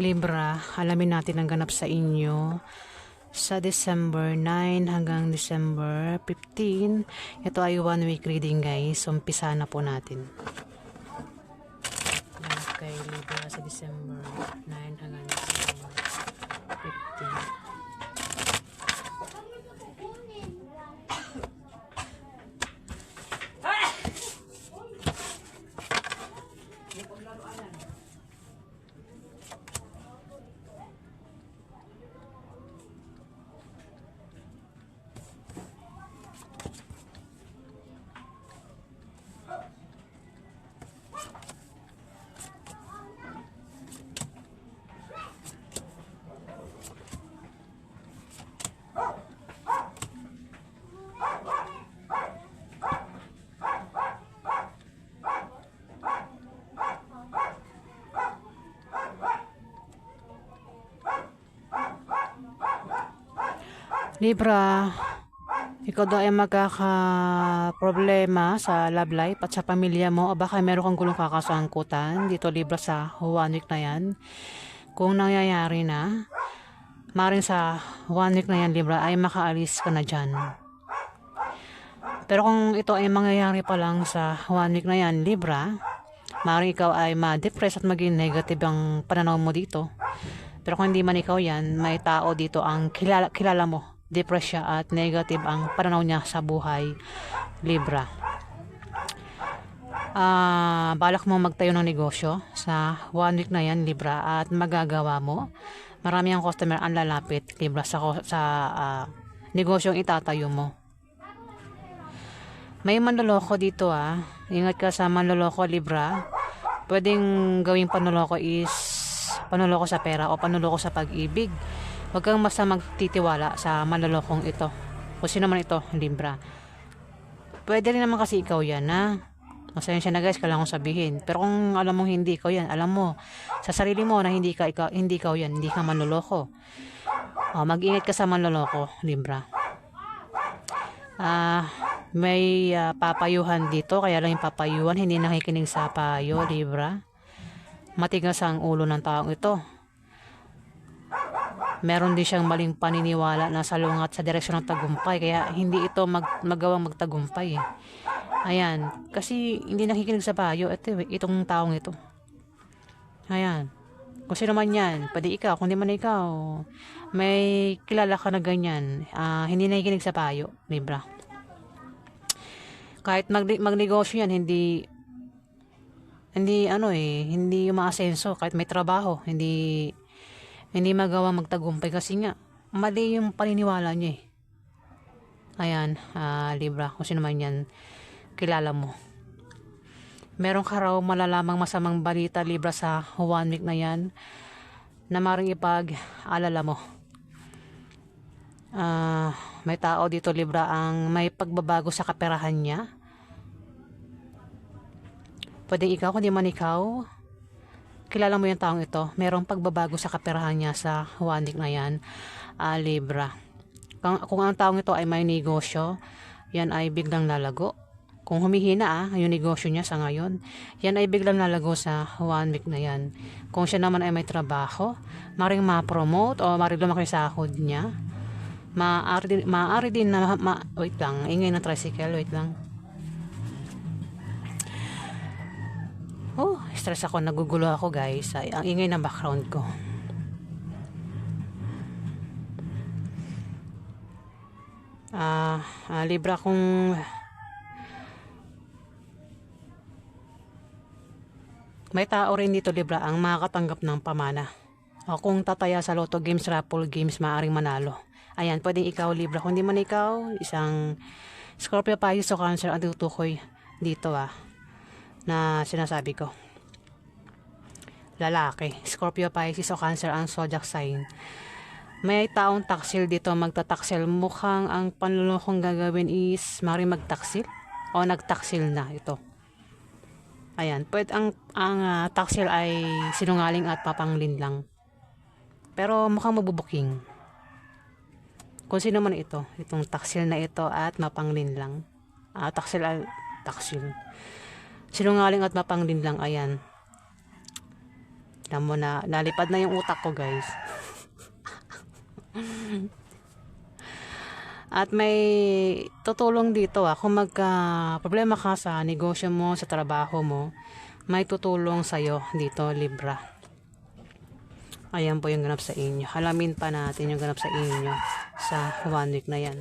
Libra, alamin natin ang ganap sa inyo sa December 9 hanggang December 15. Ito ay 1 week reading guys. Umpisa na po natin. Kay Libra sa December 9 hanggang December 15. Libra, ikaw daw ay magkaka-problema sa love life at sa pamilya mo o baka meron kang gulong kakasangkutan dito Libra sa 1 week na yan. Kung nangyayari na, maaaring sa 1 week na yan Libra ay makaalis ka na dyan. Pero kung ito ay mangyayari pa lang sa 1 week na yan Libra, maaaring ikaw ay ma-depress at maging negative ang pananaw mo dito. Pero kung hindi man ikaw yan, may tao dito ang kilala mo. Depressed siya at negative ang pananaw niya sa buhay, Libra. Balak mo magtayo ng negosyo sa 1 week na yan, Libra, at magagawa mo. Marami ang customer ang lalapit, Libra, sa negosyong itatayo mo. May manloloko dito Ingat ka sa manloloko, Libra. Pwedeng gawing panloloko is panloloko sa pera o panloloko sa pag-ibig. Huwag kang basta magtitiwala sa manlolokong ito. Kung sino man ito, Libra. Pwede rin naman kasi ikaw yan, Masayang na guys, kailangan kong sabihin. Pero kung alam mo hindi ikaw yan, alam mo sa sarili mo na hindi ikaw yan, hindi ka manloloko. Mag-ingat ka sa manloloko, Libra. May papayuhan dito, kaya lang yung papayuhan, hindi nakikinig sa payo, Libra. Matigas ang ulo ng taong ito. Meron din siyang maling paniniwala na salungat sa direksyon ng tagumpay, kaya hindi ito magawang magtagumpay Ayan, kasi hindi nakikinig sa payo itong taong ito. Ayan, kung sino man yan, pwede ikaw, kung di man ikaw, may kilala ka na ganyan, hindi nakikinig sa payo, Libra. Kahit magnegosyo yan, hindi umaasenso. Kahit may trabaho, hindi magawa magtagumpay kasi nga mali yung paniniwala niya Ayan, Libra, kung sino man yan, kilala mo. Meron ka raw malalamang masamang balita, Libra, sa 1 week na yan na maring ipag-alala mo. May tao dito, Libra, ang may pagbabago sa kaperahan niya. Pwedeng ikaw, kung di man ikaw, kilala mo yung taong ito, merong pagbabago sa kaperahan niya sa 1 week na yan, Libra. Kung ang taong ito ay may negosyo, yan ay biglang lalago. Kung humihina yung negosyo niya sa ngayon, yan ay biglang lalago sa 1 week na yan. Kung siya naman ay may trabaho, maring ma-promote o maring lumaki sa sahod niya. Maaari din na wait lang, ingay ng tricycle, wait lang. Stress ako, nagugulo ako guys. Ang ingay ng background ko. Libra, kung may tao rin dito, Libra, ang makakatanggap ng pamana. Kung tataya sa Lotto Games, Raffle Games, maaaring manalo. Ayan, pwedeng ikaw, Libra. Kung di man ikaw, isang Scorpio, Pisces o Cancer ang tutukoy dito na sinasabi ko. Lalaki, Scorpio, Pisces o Cancer ang zodiac sign. May taong taksil dito, magtataksil. Mukhang ang panlulokong gagawin is maring magtaksil o nagtaksil na ito. Ayan, pwede ang taksil ay sinungaling at papanglin lang. Pero mukhang mabubuking. Kung sino man itong taksil na ito at mapanglin lang. Taksil. Sinungaling at mapanglin lang, ayan. Alam mo na, lalipad na yung utak ko, guys. At may tutulong dito kung magka problema ka sa negosyo mo, sa trabaho mo, may tutulong sa'yo dito, Libra. Ayan po yung ganap sa inyo. Alamin pa natin yung ganap sa inyo sa 1 week na yan.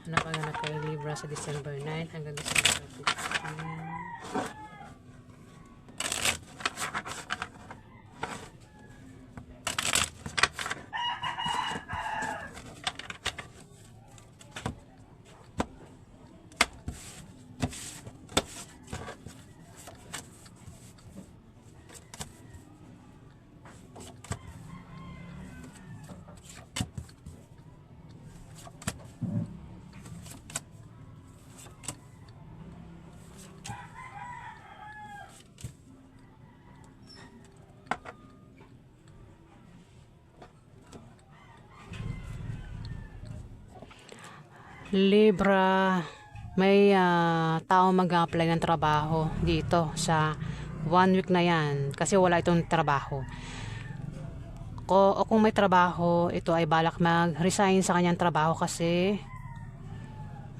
Ano pa ganap kay Libra sa December 9 hanggang December 15? Libra, may tao mag-apply ng trabaho dito sa 1 week na yan kasi wala itong trabaho. O kung may trabaho, ito ay balak mag-resign sa kanyang trabaho kasi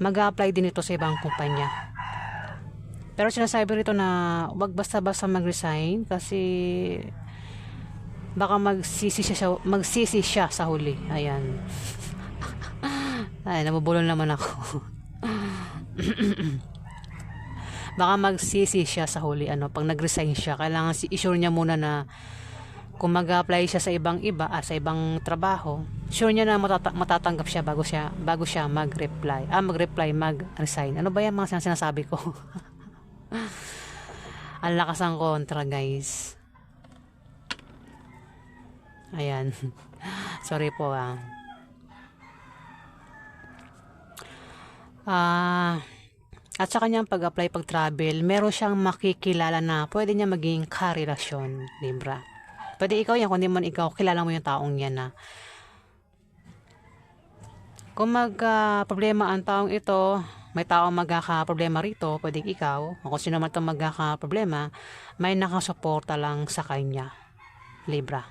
mag-apply din ito sa ibang kumpanya. Pero sinasabi rito na wag basta-basta mag-resign kasi baka magsisi siya sa huli. Ayan. Ay, nabubulol naman ako. Baka magsisi siya sa huli. Pag nag-resign siya, kailangan i-sure niya muna na kung mag-apply siya sa sa ibang trabaho, sure niya na matatanggap siya bago siya mag-resign. Ano ba yan mga sinasabi ko? Ang lakas ng kontra, guys. Ayan. Sorry po at sa kanyang pag-apply, pag-travel, meron siyang makikilala na pwede niya maging karelasyon, Libra. Pwede ikaw yan, kung di man ikaw, kilala mo yung taong yan na. Kung problema ang taong ito, may taong magkakaproblema rito, pwede ikaw, o kung sino man itong magkakaproblema, may nakasuporta lang sa kanya, Libra.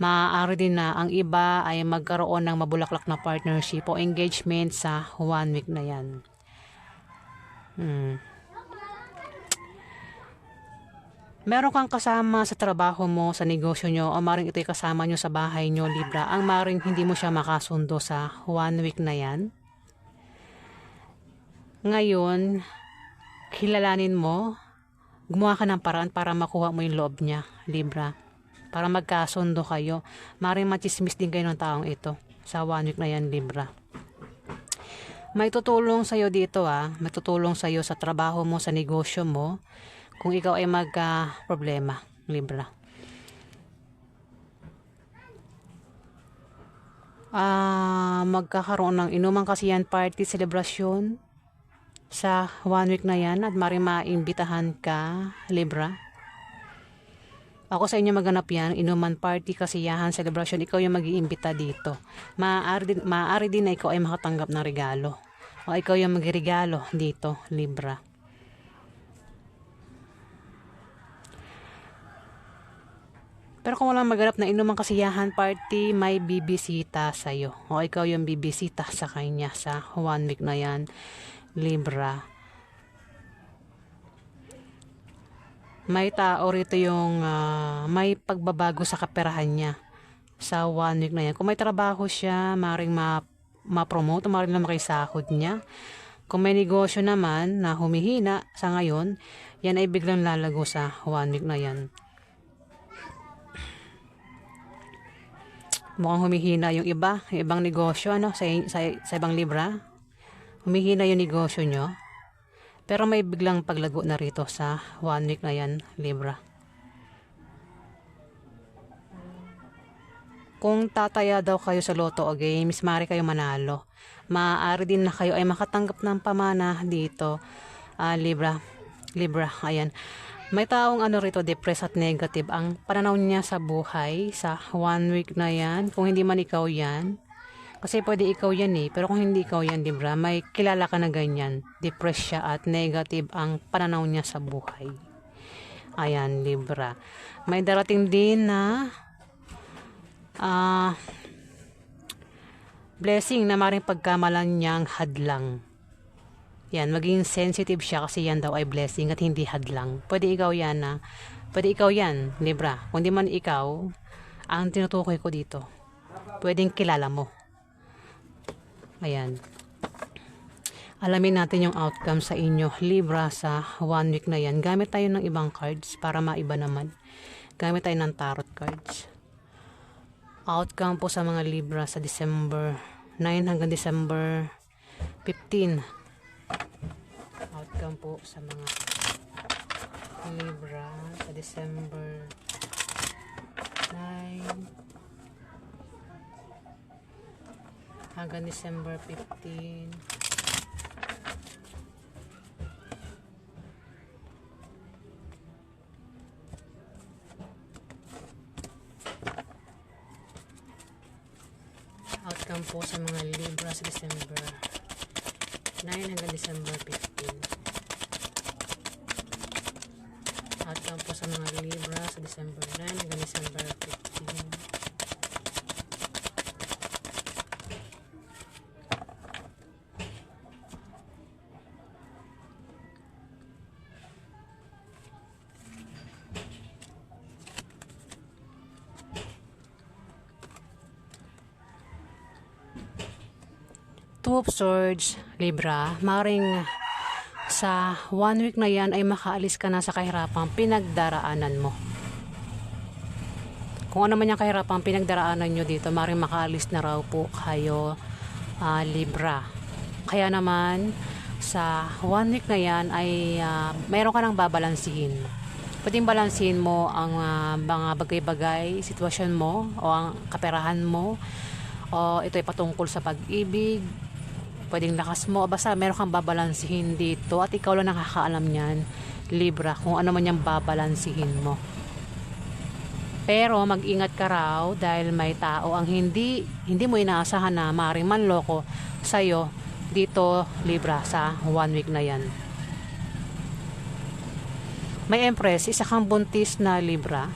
Maaari din na ang iba ay magkaroon ng mabulaklak na partnership o engagement sa 1 week na yan. Meron kang kasama sa trabaho mo, sa negosyo nyo, o maring ito'y kasama nyo sa bahay nyo, Libra. Ang maring hindi mo siya makasundo sa 1 week na yan. Ngayon, kilalanin mo, gumawa ka ng paraan para makuha mo yung loob niya, Libra. Para magkasundo kayo. Maring machismis din kayo ng taong ito sa 1 week na yan, Libra. May tutulong sa'yo dito may tutulong sa'yo sa trabaho mo, sa negosyo mo, kung ikaw ay magka-problema, Libra. Magkakaroon ng inumang kasiyan party celebration sa 1 week na yan at maring maimbitahan ka, Libra. Ako sa inyo maganap yan, inuman party, kasiyahan, celebration, ikaw yung mag-iimbita dito. Maaari din na ikaw ay makatanggap ng regalo. O ikaw yung mag-regalo dito, Libra. Pero kung walang maganap na inuman kasiyahan party, may bibisita sa'yo. O ikaw yung bibisita sa kanya sa 1 week na yan, Libra. May tao rito yung may pagbabago sa kaperahan niya sa 1 week na yan. Kung may trabaho siya, maring ma-promote, maring na makisahod niya. Kung may negosyo naman na humihina sa ngayon, yan ay biglang lalago sa 1 week na yan. Mukhang humihina yung ibang negosyo sa ibang Libra. Humihina yung negosyo nyo. Pero may biglang paglago na rito sa 1 week na yan, Libra. Kung tataya daw kayo sa loto o games, maaari kayo manalo. Maaari din na kayo ay makatanggap ng pamana dito, Libra. Ayan. May taong rito, depressed at negative ang pananaw niya sa buhay sa 1 week na yan. Kung hindi man ikaw yan, Kasi pwede ikaw yan eh. Pero kung hindi ikaw yan, Libra, may kilala ka na ganyan. Depressed siya at negative ang pananaw niya sa buhay. Ayan, Libra. May darating din na blessing na maring pagkamalan niyang hadlang. Yan, maging sensitive siya kasi yan daw ay blessing at hindi hadlang. Pwede ikaw yan na. Pwede ikaw yan, Libra. Kung di man ikaw, ang tinutukoy ko dito, pwedeng kilala mo. Ayan. Alamin natin yung outcome sa inyo, Libra, sa 1 week na yan. Gamit tayo ng ibang cards para maiba naman. Gamit tayo ng tarot cards. Outcome po sa mga Libra sa December 9 hanggang December 15. Outcome po sa mga Libra sa December 9 hanggang December 15. Outcome po sa mga Libra sa December 9 hanggang December 15. Outcome po sa mga Libra sa December 9 hanggang December 15. Two of Swords, Libra, maring sa 1 week na yan ay makaalis ka na sa kahirapang pinagdaraanan mo. Kung ano man yung kahirapang pinagdaraanan nyo dito, maring makaalis na raw po kayo, Libra. Kaya naman, sa 1 week na yan ay mayroon ka nang babalansihin. Pwedeng balansihin mo ang mga bagay-bagay, sitwasyon mo, o ang kaperahan mo, o ito ay patungkol sa pag-ibig, pwedeng lakas mo, basta meron kang babalansihin dito at ikaw lang nakakaalam niyan, Libra, kung ano man yung babalansihin mo. Pero mag-ingat ka raw dahil may tao ang hindi mo inaasahan na maaaring manloko sa'yo dito, Libra, sa 1 week na yan. May Empress, isa kang buntis na Libra.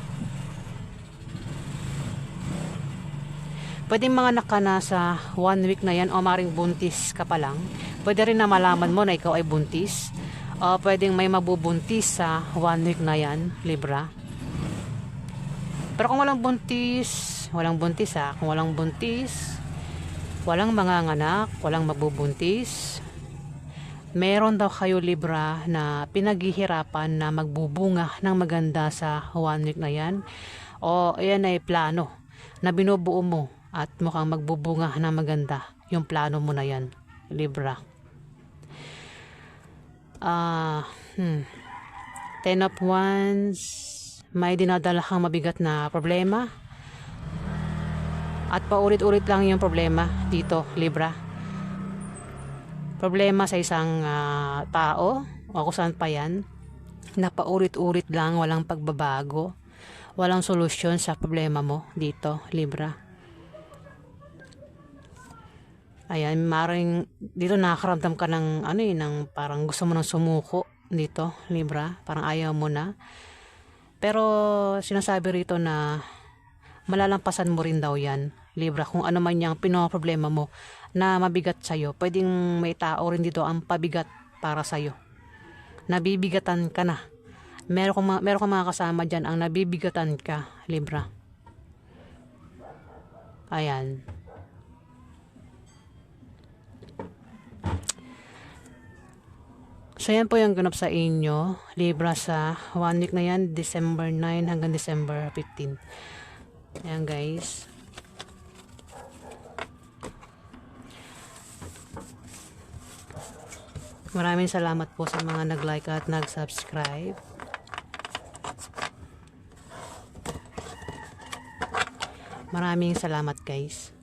Pwedeng mga anak ka na sa 1 week na yan o maring buntis ka pa lang. Pwede rin na malaman mo na ikaw ay buntis. O pwedeng may mabubuntis sa 1 week na yan, Libra. Pero kung walang buntis ha. Kung walang buntis, walang manganganak, walang mabubuntis, meron daw kayo, Libra, na pinaghihirapan na magbubunga ng maganda sa 1 week na yan. O yan ay plano na binubuo mo at mukhang magbubunga na maganda yung plano mo na yan, Libra. 10 of Wands, may dinadala kang mabigat na problema at paulit-ulit lang yung problema dito, Libra. Problema sa isang tao o kung saan pa yan, na paulit-ulit lang, walang pagbabago, walang solusyon sa problema mo dito, Libra. Ayan, maring dito nakakaramdam ka ng ng parang gusto mo nang sumuko dito, Libra, parang ayaw mo na. Pero sinasabi rito na malalampasan mo rin daw yan, Libra, kung ano man yung pinoproblema mo na mabigat sa'yo. Pwedeng may tao rin dito ang pabigat para sa'yo. Nabibigatan ka na. Meron kang mga kasama dyan ang nabibigatan ka, Libra. Ayan. So yan po yung ganap sa inyo, Libra, sa 1 week na yan, December 9 hanggang December 15. Ayan guys. Maraming salamat po sa mga nag-like at nag-subscribe. Maraming salamat guys.